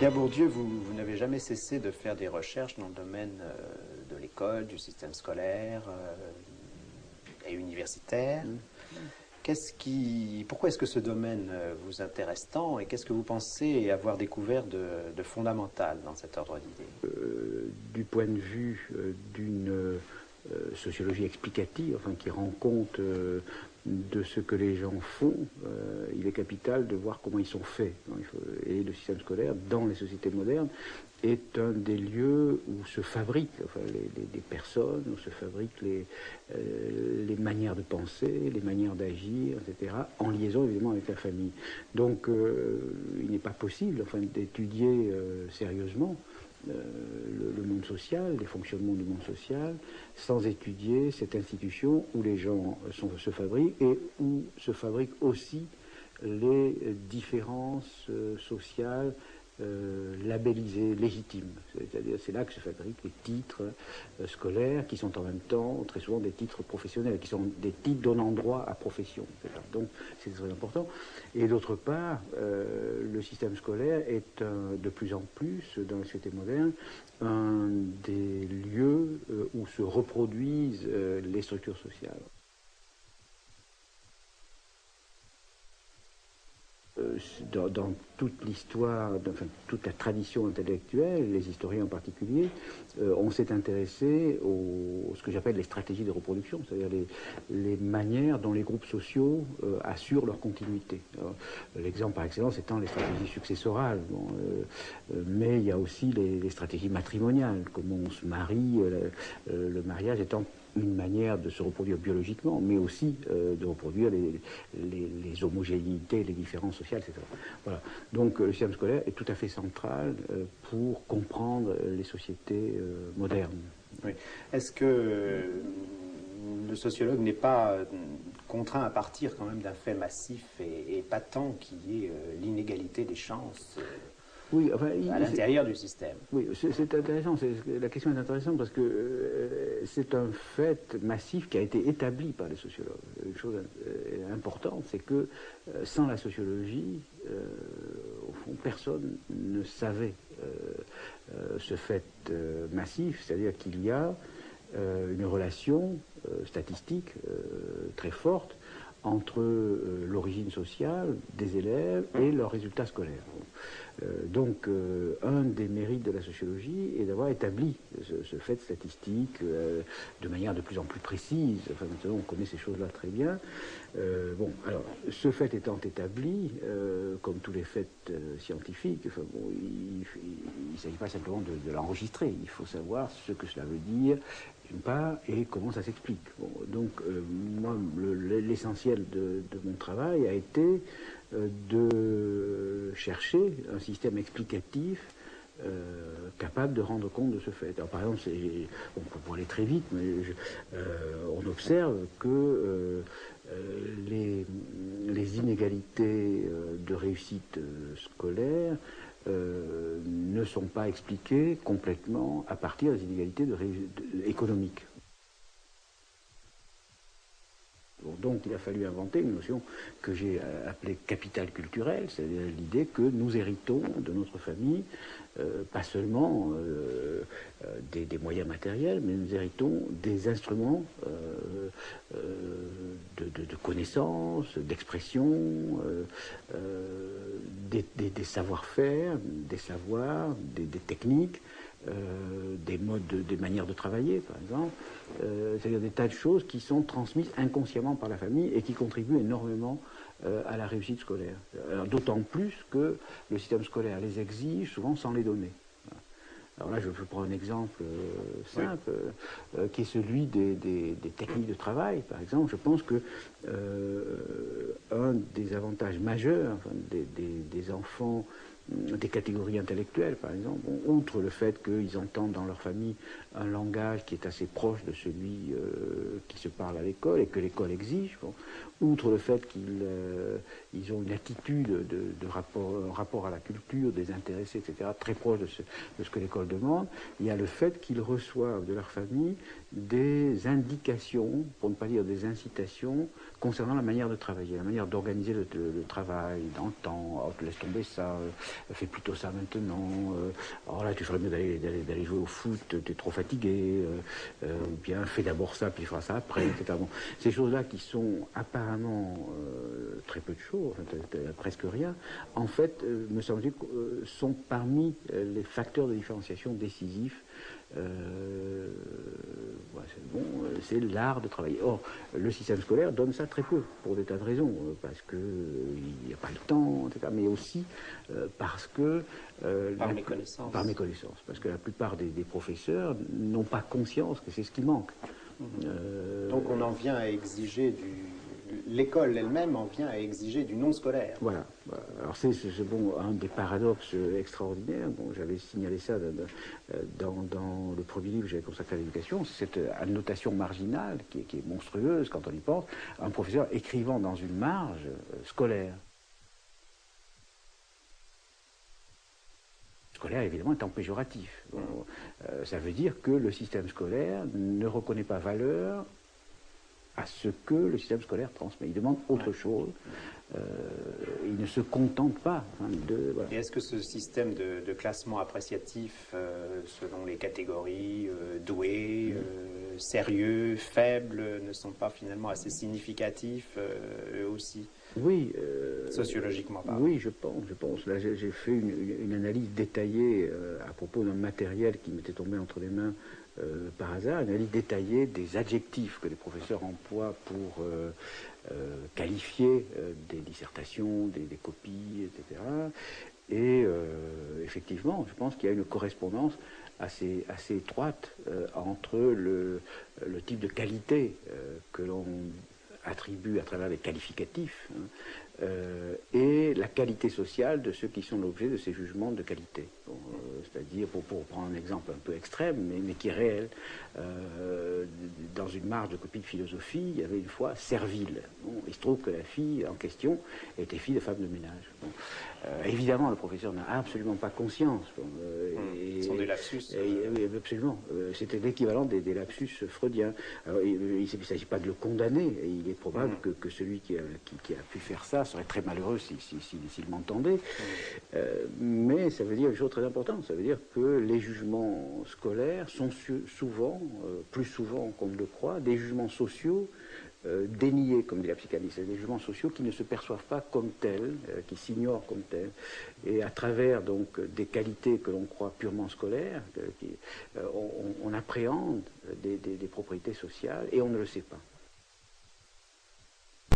Pierre Bourdieu, vous n'avez jamais cessé de faire des recherches dans le domaine de l'école, du système scolaire et universitaire. Pourquoi est-ce que ce domaine vous intéresse tant et qu'est-ce que vous pensez avoir découvert de fondamental dans cet ordre d'idées? Du point de vue d'une sociologie explicative, enfin, qui rend compte de ce que les gens font, il est capital de voir comment ils sont faits. Et le système scolaire, dans les sociétés modernes, est un des lieux où se fabriquent les personnes, où se fabriquent les manières de penser, les manières d'agir, etc., en liaison évidemment avec la famille. Donc il n'est pas possible d'étudier sérieusement le monde social, les fonctionnements du monde social, sans étudier cette institution où les gens se fabriquent et où se fabriquent aussi les différences sociales labellisées, légitimes. C'est-à-dire, c'est là que se fabriquent les titres scolaires qui sont en même temps très souvent des titres professionnels, qui sont des titres donnant droit à profession. Donc c'est très important. Et d'autre part, le système scolaire est de plus en plus, dans la société moderne, un des lieux où se reproduisent les structures sociales. Dans toute l'histoire, toute la tradition intellectuelle, les historiens en particulier, on s'est intéressé à ce que j'appelle les stratégies de reproduction, c'est-à-dire les manières dont les groupes sociaux assurent leur continuité. L'exemple par excellence étant les stratégies successorales, mais il y a aussi les stratégies matrimoniales, comment on se marie, le mariage étant une manière de se reproduire biologiquement, mais aussi de reproduire les homogénéités, les différences sociales, etc. Voilà. Donc le système scolaire est tout à fait central pour comprendre les sociétés modernes. Oui. Est-ce que le sociologue n'est pas contraint à partir quand même d'un fait massif et patent qui est l'inégalité des chances oui, à l'intérieur du système? Oui, c'est intéressant. La question est intéressante parce que c'est un fait massif qui a été établi par les sociologues. Une chose importante, c'est que sans la sociologie, au fond, personne ne savait ce fait massif, c'est-à-dire qu'il y a une relation statistique très forte entre l'origine sociale des élèves et leurs résultats scolaires. Donc, un des mérites de la sociologie est d'avoir établi ce fait statistique de manière de plus en plus précise. Enfin, maintenant, on connaît ces choses-là très bien. Alors, ce fait étant établi, comme tous les faits scientifiques, il ne s'agit pas simplement de l'enregistrer. Il faut savoir ce que cela veut dire, d'une part, et comment ça s'explique. Donc, moi, l'essentiel de mon travail a été de chercher un système explicatif capable de rendre compte de ce fait. Alors, par exemple, pour aller très vite, mais on observe que les inégalités de réussite scolaire ne sont pas expliquées complètement à partir des inégalités économiques. Donc il a fallu inventer une notion que j'ai appelée capital culturel, c'est-à-dire l'idée que nous héritons de notre famille pas seulement des moyens matériels, mais nous héritons des instruments de connaissance, d'expression, des savoir-faire, des savoirs, des techniques, des modes, des manières de travailler, par exemple, c'est-à-dire des tas de choses qui sont transmises inconsciemment par la famille et qui contribuent énormément à la réussite scolaire. D'autant plus que le système scolaire les exige souvent sans les donner. Alors là, je prends un exemple simple, qui est celui des techniques de travail, par exemple. Je pense que un des avantages majeurs des enfants des catégories intellectuelles, par exemple, outre le fait qu'ils entendent dans leur famille un langage qui est assez proche de celui qui se parle à l'école et que l'école exige, outre le fait qu'ils ont une attitude de rapport à la culture, des intéressés, etc., très proche de ce que l'école demande, il y a le fait qu'ils reçoivent de leur famille des indications, pour ne pas dire des incitations, concernant la manière de travailler, la manière d'organiser le travail dans le temps. Oh, laisse tomber ça, fais plutôt ça maintenant, alors là tu ferais mieux d'aller jouer au foot, tu es trop fatigué, ou bien fais d'abord ça puis tu feras ça après, etc. Bon, ces choses-là qui sont apparemment très peu de choses, enfin, presque rien, en fait, me semble-t-il, sont parmi les facteurs de différenciation décisifs. C'est l'art de travailler. Or, le système scolaire donne ça très peu, pour des tas de raisons, parce qu'il n'y a pas le temps, etc., mais aussi parce que... par méconnaissance. Par méconnaissance, parce que la plupart des professeurs n'ont pas conscience que c'est ce qui manque. Donc on en vient à exiger l'école elle-même en vient à exiger du non scolaire. Voilà. Alors c'est bon, un des paradoxes extraordinaires. Bon, j'avais signalé ça dans le premier livre que j'avais consacré à l'éducation, cette annotation marginale qui est monstrueuse quand on y pense, un professeur écrivant dans une marge scolaire. Scolaire, évidemment, étant péjoratif. Bon, ça veut dire que le système scolaire ne reconnaît pas valeur à ce que le système scolaire transmet. Il demande autre chose. Il ne se contente pas de... Voilà. Et est-ce que ce système de classement appréciatif selon les catégories doués, sérieux, faibles, ne sont pas finalement assez significatifs eux aussi? Oui. Sociologiquement parlant. Oui, je pense. Là, j'ai fait une analyse détaillée à propos d'un matériel qui m'était tombé entre les mains par hasard, une analyse détaillée des adjectifs que les professeurs emploient pour qualifier des dissertations, des copies, etc. Et effectivement, je pense qu'il y a une correspondance assez étroite entre le type de qualité que l'on attribue à travers les qualificatifs et la qualité sociale de ceux qui sont l'objet de ces jugements de qualité. Bon, c'est-à-dire, pour prendre un exemple un peu extrême, mais qui est réel, dans une marge de copie de philosophie, il y avait une fois Serville. Bon, il se trouve que la fille en question était fille de femme de ménage. Bon, évidemment, le professeur n'a absolument pas conscience. Bon, ce sont des lapsus. Absolument. C'était l'équivalent des lapsus freudiens. Alors, il ne s'agit pas de le condamner. Et il est probable que celui qui a pu faire ça serait très malheureux s'il m'entendait. Mais ça veut dire une chose très importante. Ça veut dire que les jugements scolaires sont souvent, plus souvent qu'on ne le croit, des jugements sociaux déniés, comme dit la psychanalyse, des jugements sociaux qui ne se perçoivent pas comme tels, qui s'ignorent comme tels, et à travers donc des qualités que l'on croit purement scolaires, on appréhende des propriétés sociales et on ne le sait pas.